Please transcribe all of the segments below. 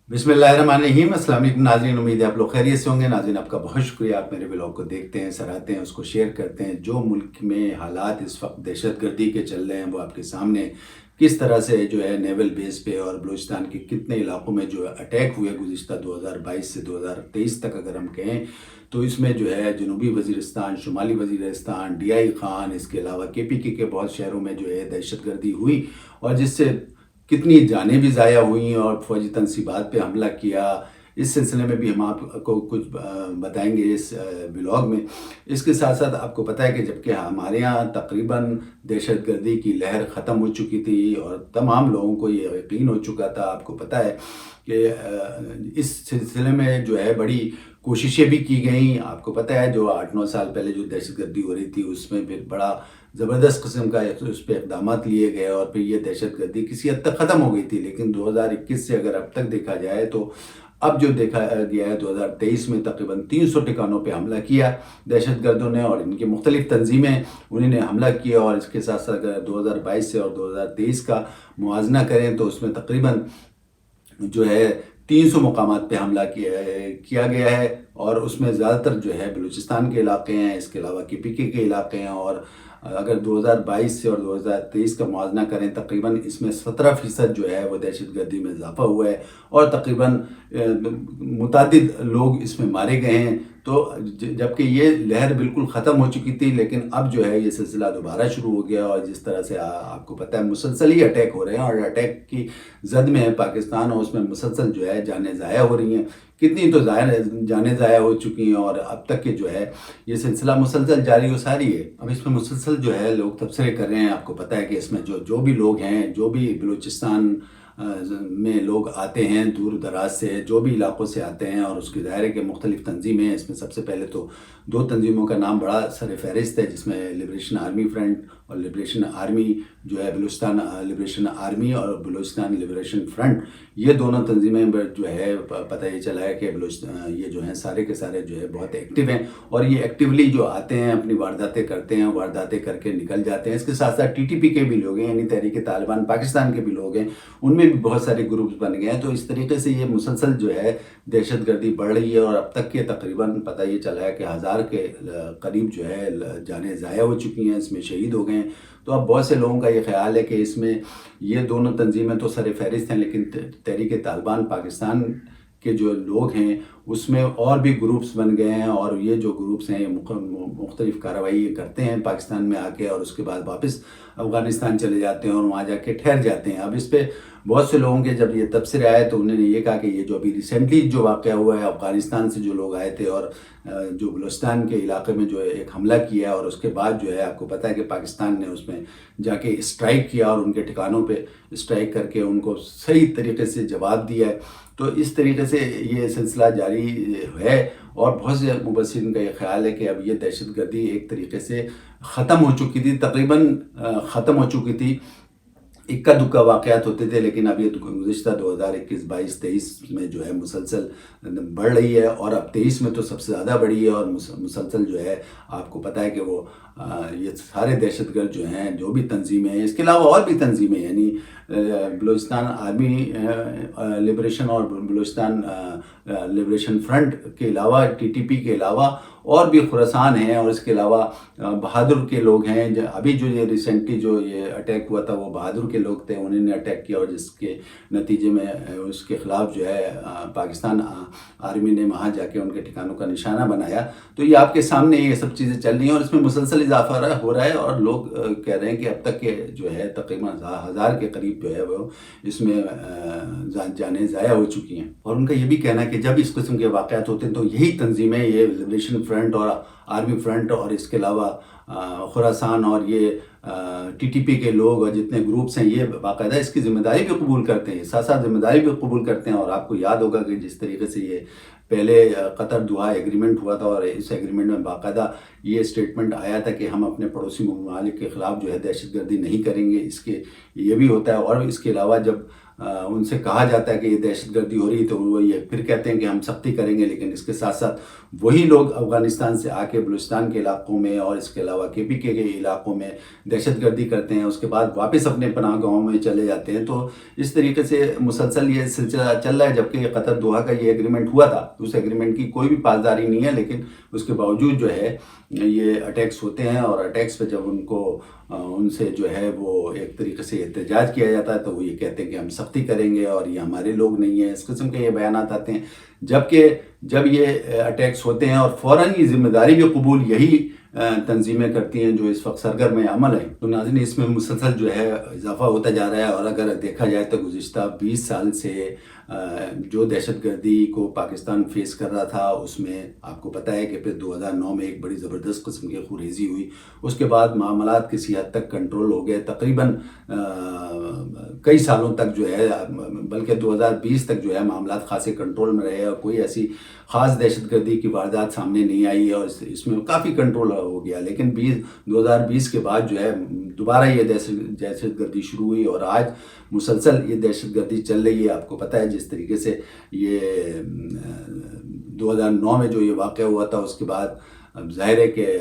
बिस्मिल्लाहिर्रहमानिर्रहीम। अस्सलाम वालेकुम नाज़रीन, उम्मीद है आप लोग खैरियत से होंगे। नाज़रीन, आपका बहुत शुक्रिया, आप मेरे ब्लॉग को देखते हैं, सराहते हैं, उसको शेयर करते हैं। जो मुल्क में हालात इस वक्त दहशतगर्दी के चल रहे हैं वो आपके सामने किस तरह से जो है नेवल बेस पे और बलूचिस्तान के कितने इलाकों में जो अटैक हुए गुज़िश्ता 2022 से 2023 तक अगर हम कहें तो इसमें जो है जनूबी वज़ीरिस्तान, शुमाली वज़ीरिस्तान, DI खान, इसके अलावा KPK के बहुत शहरों में जो है दहशतगर्दी हुई और जिससे कितनी जानें भी ज़ाया हुई और फ़ौजी तनसीबात पे हमला किया। इस सिलसिले में भी हम आपको कुछ बताएंगे इस ब्लॉग में। इसके साथ साथ आपको पता है कि जबकि हमारे यहाँ तकरीबन दहशतगर्दी की लहर ख़त्म हो चुकी थी और तमाम लोगों को ये यकीन हो चुका था, आपको पता है कि इस सिलसिले में जो है बड़ी कोशिशें भी की गई। आपको पता है जो 8-9 साल पहले जो दहशतगर्दी हो रही थी उसमें फिर बड़ा ज़बरदस्त किस्म का उस पर इक़दाम लिए गए और फिर ये दहशतगर्दी किसी हद तक ख़त्म हो गई थी। लेकिन 2021 से अगर अब तक देखा जाए तो अब जो देखा गया है 2023 में तकरीबन 300 ठिकानों पे हमला किया दहशतगर्दों ने और इनकी मुख्तलिफ तंजीमें उन्होंने हमला किया। और इसके साथ साथ अगर 2022 से और 2023 का मुआजना करें तो उसमें तकरीबन जो है 300 मुकामात पे हमला किया गया है और उसमें ज़्यादातर जो है बलूचिस्तान के इलाके हैं, इसके अलावा KPK के इलाके हैं। और अगर 2022 से और 2023 का मुआवजा करें तकरीबन इसमें 17% जो है वो दहशतगर्दी में इजाफा हुआ है और तकरीबन मुतादिद लोग इसमें मारे गए हैं। तो जबकि ये लहर बिल्कुल ख़त्म हो चुकी थी लेकिन अब जो है ये सिलसिला दोबारा शुरू हो गया और जिस तरह से आपको पता है मुसलसल ही अटैक हो रहे हैं और अटैक की जद में है पाकिस्तान और उसमें मुसलसल जो है जानें ज़ाया हो रही हैं। कितनी तो जानें ज़ाया हो चुकी हैं और अब तक के जो है ये सिलसिला मुसलसल जारी व सारी है। अब इसमें मुसलसल जो है लोग तबसरे कर रहे हैं। आपको पता है कि इसमें जो भी लोग हैं, जो भी बलूचिस्तान में लोग आते हैं दूर दराज से, जो भी इलाक़ों से आते हैं और उसके दायरे के मुख्तलिफ़ तंजीमें हैं। इसमें सबसे पहले तो 2 तंजीमों का नाम बड़ा सर फहरिस्त है जिसमें लिबरेशन आर्मी फ्रंट और लिबरेशन आर्मी जो है बलूचिस्तान लिबरेशन आर्मी और बलूचिस्तान लिबरेशन फ्रंट, ये दोनों तंजीमें जो है पता ये चला है कि ये जो हैं सारे के सारे जो है बहुत एक्टिव हैं और ये एक्टिवली जो आते हैं अपनी वारदातें करते हैं, वारदातें करके निकल जाते हैं। इसके साथ साथ TTP के भी लोग हैं, यानी तहरीक तालिबान पाकिस्तान के भी लोग हैं, उनमें भी बहुत सारे ग्रुप्स बन गए हैं। तो इस तरीके से ये मुसलसल जो है दहशतगर्दी बढ़ रही है और अब तक के तकरीबन पता ये चला है कि 1000 के करीब जो है जानें ज़ाया हो चुकी हैं, इसमें शहीद हो गए हैं। तो अब बहुत से लोगों का ये ख्याल है कि इसमें ये दोनों तंजीमें तो सर फहरिस्त हैं लेकिन तहरीक तालिबान पाकिस्तान के जो लोग हैं उसमें और भी ग्रुप्स बन गए हैं और ये जो ग्रुप्स हैं ये मुख्तलिफ़ कार्रवाई करते हैं पाकिस्तान में आके और उसके बाद वापस अफ़गानिस्तान चले जाते हैं और वहाँ जाके ठहर जाते हैं। अब इस पर बहुत से लोगों के जब ये तबसरे आए तो उन्होंने ये कहा कि ये जो अभी रिसेंटली जो वाक़या हुआ है अफ़गानिस्तान से जो लोग आए थे और जो बलूचिस्तान के इलाके में जो एक हमला किया और उसके बाद जो है आपको पता है कि पाकिस्तान ने उसमें जाके स्ट्राइक किया और उनके ठिकानों पे स्ट्राइक करके उनको सही तरीके से जवाब दिया है। तो इस तरीके से ये सिलसिला जारी है और बहुत से मुबस्सिरीन का ये ख्याल है कि अब ये दहशतगर्दी एक तरीके से ख़त्म हो चुकी थी, तकरीबन ख़त्म हो चुकी थी। इक्का दुक्का वाक़यात होते थे लेकिन अब ये गुज़िश्ता 2021, 22, 23 में जो है मुसलसल बढ़ रही है और अब 23 में तो सबसे ज़्यादा बढ़ी है और मुसलसल जो है आपको पता है कि वो ये सारे दहशतगर्द जो हैं, जो भी तंजीमें हैं, इसके अलावा और भी तंजीमें यानी बलूचिस्तान आर्मी लिबरेशन और बलूचिस्तान लिबरेशन फ्रंट के अलावा TTP के अलावा और भी खुरासान हैं और इसके अलावा बहादुर के लोग हैं। अभी जो ये रिसेंटली जो ये अटैक हुआ था वो बहादुर के लोग थे, उन्होंने अटैक किया और जिसके नतीजे में उसके ख़िलाफ़ जो है पाकिस्तान आर्मी ने वहाँ जाके उनके ठिकानों का निशाना बनाया। तो ये आपके सामने ये सब चीज़ें चल रही हैं और इसमें मुसलसल इजाफा हो रहा है और लोग कह रहे हैं कि अब तक के जो है तकरीबन 1000 के करीब जो है वो इसमें जानें ज़ाया हो चुकी हैं। और उनका ये भी कहना है कि जब इस किस्म के वाक़यात होते हैं तो यही तंजीमें, ये लिबरेशन फ्रंट और आर्मी फ्रंट और इसके अलावा खुरासान और ये TTP के लोग और जितने ग्रुप्स हैं ये बाकायदा इसकी ज़िम्मेदारी भी कबूल करते हैं, साथ साथ ज़िम्मेदारी भी कबूल करते हैं। और आपको याद होगा कि जिस तरीके से ये पहले कतर दोहा एग्रीमेंट हुआ था और इस एग्रीमेंट में बाकायदा ये स्टेटमेंट आया था कि हम अपने पड़ोसी ममालिक के ख़िलाफ़ जो है दहशतगर्दी नहीं करेंगे, इसके ये भी होता है। और इसके अलावा जब उनसे कहा जाता है कि ये दहशतगर्दी हो रही है तो वो ये फिर कहते हैं कि हम सख्ती करेंगे, लेकिन इसके साथ साथ वही लोग अफ़गानिस्तान से आके बलूचिस्तान के इलाक़ों में और इसके अलावा KPK के इलाक़ों में دہشت گردی کرتے ہیں، اس کے بعد واپس اپنے پناہ گاہوں میں چلے جاتے ہیں. تو اس طریقے سے مسلسل یہ سلسلہ چل رہا ہے. جبکہ قطر دوحہ کا یہ ایگریمنٹ ہوا تھا، اس ایگریمنٹ کی کوئی بھی پاسداری نہیں ہے، لیکن اس کے باوجود جو ہے یہ اٹیکس ہوتے ہیں. اور اٹیکس پہ جب ان سے جو ہے وہ ایک طریقے سے احتجاج کیا جاتا ہے تو وہ یہ کہتے ہیں کہ ہم سختی کریں گے اور یہ ہمارے لوگ نہیں ہیں. اس قسم کے یہ بیانات آتے ہیں. جبکہ جب یہ اٹیکس ہوتے ہیں اور فوراً یہ ذمہ داری بھی قبول یہی تنظیمیں کرتی ہیں جو اس وقت سرگرم عمل ہیں، تو ناظرین اس میں مسلسل جو ہے اضافہ ہوتا جا رہا ہے. اور اگر دیکھا جائے تو گزشتہ 20 سال سے جو دہشت گردی کو پاکستان فیس کر رہا تھا، اس میں آپ کو پتہ ہے کہ پھر 2009 میں ایک بڑی زبردست قسم کی خونریزی ہوئی. اس کے بعد معاملات کسی حد تک کنٹرول ہو گئے، تقریباً کئی سالوں تک جو ہے، بلکہ 2020 تک جو ہے معاملات خاصے کنٹرول میں رہے اور کوئی ایسی خاص دہشت گردی کی واردات سامنے نہیں آئی اور اس میں کافی کنٹرول ہو گیا. لیکن 2020 کے بعد جو ہے دوبارہ یہ دہشت گردی شروع ہوئی اور آج مسلسل یہ دہشت گردی چل رہی ہے. آپ کو پتہ ہے جس طریقے سے یہ 2009 میں جو یہ واقعہ ہوا تھا، اس کے بعد اب ظاہر ہے کہ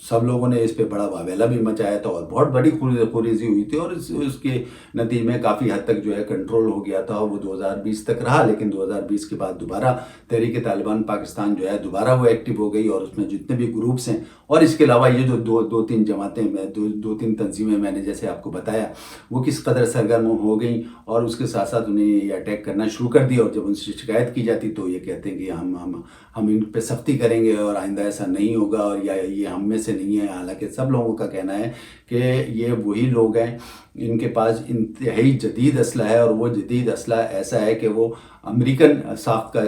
سب لوگوں نے اس پہ بڑا واویلا بھی مچایا تھا اور بہت بڑی خونریزی ہوئی تھی. اور اس کے نتیجے میں کافی حد تک جو ہے کنٹرول ہو گیا تھا. وہ 2020 تک رہا، لیکن 2020 کے بعد دوبارہ تحریک طالبان پاکستان جو ہے دوبارہ وہ ایکٹیو ہو گئی. اور اس میں جتنے بھی گروپس ہیں اور اس کے علاوہ یہ جو دو تین جماعتیں دو تین تنظیمیں میں نے جیسے آپ کو بتایا وہ کس قدر سرگرم ہو گئیں اور اس کے ساتھ ساتھ انہیں یہ اٹیک کرنا شروع کر دیا. اور جب ان سے شکایت کی جاتی تو یہ کہتے ہیں کہ ہم ان پہ سختی کریں گے اور آئندہ ایسا نہیں ہوگا اور یہ ہم میں سے نہیں ہے. حالانکہ سب لوگوں کا کہنا ہے کہ یہ وہی لوگ ہیں، ان کے پاس انتہائی جدید اسلحہ ہے. اور وہ جدید اسلحہ ایسا ہے کہ وہ امریکن ساخت کا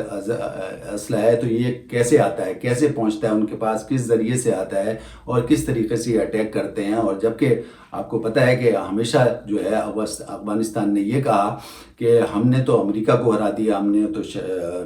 اسلحہ ہے. تو یہ کیسے آتا ہے، کیسے پہنچتا ہے ان کے پاس، کس ذریعے سے آتا ہے اور کس طریقے سے یہ اٹیک کرتے ہیں. اور جبکہ آپ کو پتہ ہے کہ ہمیشہ جو ہے افغانستان نے یہ کہا کہ ہم نے تو امریکہ کو ہرا دیا، ہم نے تو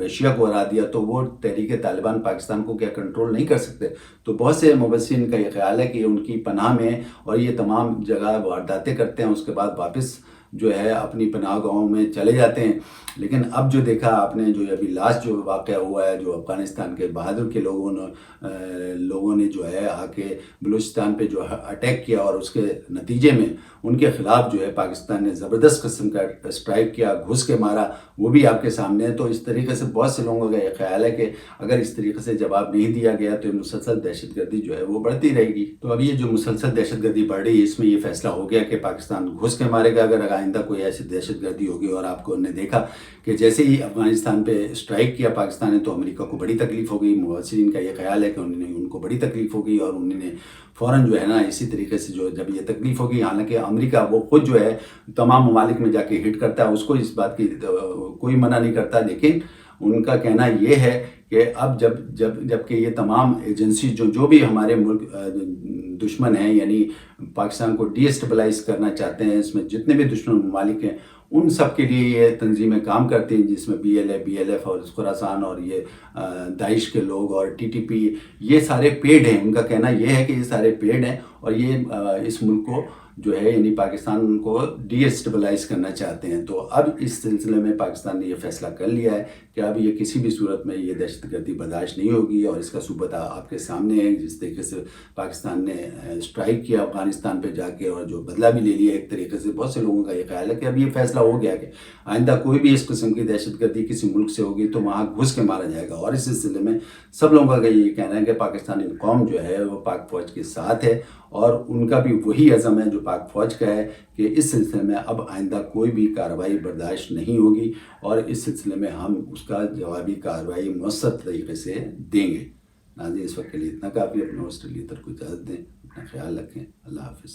رشیا کو ہرا دیا، تو وہ تحریک طالبان پاکستان کو کیا کنٹرول نہیں کر سکتے. تو بہت سے مبصرین کا یہ خیال ہے کہ ان کی پناہ میں اور یہ تمام جگہ وارداتیں کرتے ہیں، اس کے بعد واپس جو ہے اپنی پناہ گاہوں میں چلے جاتے ہیں. لیکن اب جو دیکھا آپ نے، جو ابھی لاسٹ جو واقعہ ہوا ہے، جو افغانستان کے بہادر کے لوگوں نے جو ہے آ کے بلوچستان پہ جو اٹیک کیا اور اس کے نتیجے میں ان کے خلاف جو ہے پاکستان نے زبردست قسم کا اسٹرائک کیا، گھس کے مارا، وہ بھی آپ کے سامنے ہے. تو اس طریقے سے بہت سے لوگوں کا یہ خیال ہے کہ اگر اس طریقے سے جواب نہیں دیا گیا تو یہ مسلسل دہشت گردی جو ہے وہ بڑھتی رہے گی. تو اب یہ جو مسلسل دہشت گردی بڑھ رہی ہے، اس میں یہ فیصلہ ہو گیا کہ پاکستان گھس کے مارے گا اگر آئندہ کوئی ایسی دہشت گردی ہوگی. اور آپ کو نے دیکھا کہ جیسے ہی افغانستان پہ اسٹرائک کیا پاکستان نے تو امریکہ کو بڑی تکلیف ہو گئی. مبصرین کا یہ خیال ہے کہ ان کو بڑی تکلیف ہو گئی اور انہوں نے فوراً جو ہے نا اسی طریقے سے جو جب یہ تکلیف ہوگی، حالانکہ امریکہ وہ خود جو ہے تمام ممالک میں جا کے ہٹ کرتا ہے، اس کو اس بات کی کوئی منع نہیں کرتا. لیکن ان کا کہنا یہ ہے کہ اب جب کہ یہ تمام ایجنسی جو بھی ہمارے ملک دشمن ہیں، یعنی پاکستان کو ڈی اسٹیبلائز کرنا چاہتے ہیں، اس میں جتنے بھی دشمن ممالک ہیں ان سب کے لیے یہ تنظیمیں کام کرتی ہیں، جس میں BLF اور خراسان اور یہ داعش کے لوگ اور TTP، یہ سارے پیڈ ہیں. ان کا کہنا یہ ہے کہ یہ سارے پیڈ ہیں اور یہ اس ملک کو جو ہے یعنی پاکستان کو ڈی اسٹیبلائز کرنا چاہتے ہیں. تو اب اس سلسلے میں پاکستان نے یہ فیصلہ کر لیا ہے کہ اب یہ کسی بھی صورت میں یہ دہشت گردی برداشت نہیں ہوگی. اور اس کا ثبوت آپ کے سامنے ہے، جس طریقے سے پاکستان نے اسٹرائک کیا افغانستان پہ جا کے اور جو بدلہ بھی لے لیا ایک طریقے سے. بہت سے لوگوں کا یہ خیال ہے کہ اب یہ فیصلہ ہو گیا کہ آئندہ کوئی بھی اس قسم کی دہشت گردی کسی ملک سے ہوگی تو وہاں گھس کے مارا جائے گا. اور اس سلسلے میں سب لوگوں کا یہ کہنا ہے کہ پاکستانی قوم جو ہے وہ پاک فوج کے ساتھ ہے اور ان کا بھی وہی عزم ہے جو پاک فوج کا ہے کہ اس سلسلے میں اب آئندہ کوئی بھی کارروائی برداشت نہیں ہوگی اور اس سلسلے میں ہم اس کا جوابی کارروائی مؤثر طریقے سے دیں گے. ناظرین اس وقت کے لیے اتنا کافی. اپنے ہوسٹ لیڈر کو اجازت دیں، اپنا خیال رکھیں. اللہ حافظ.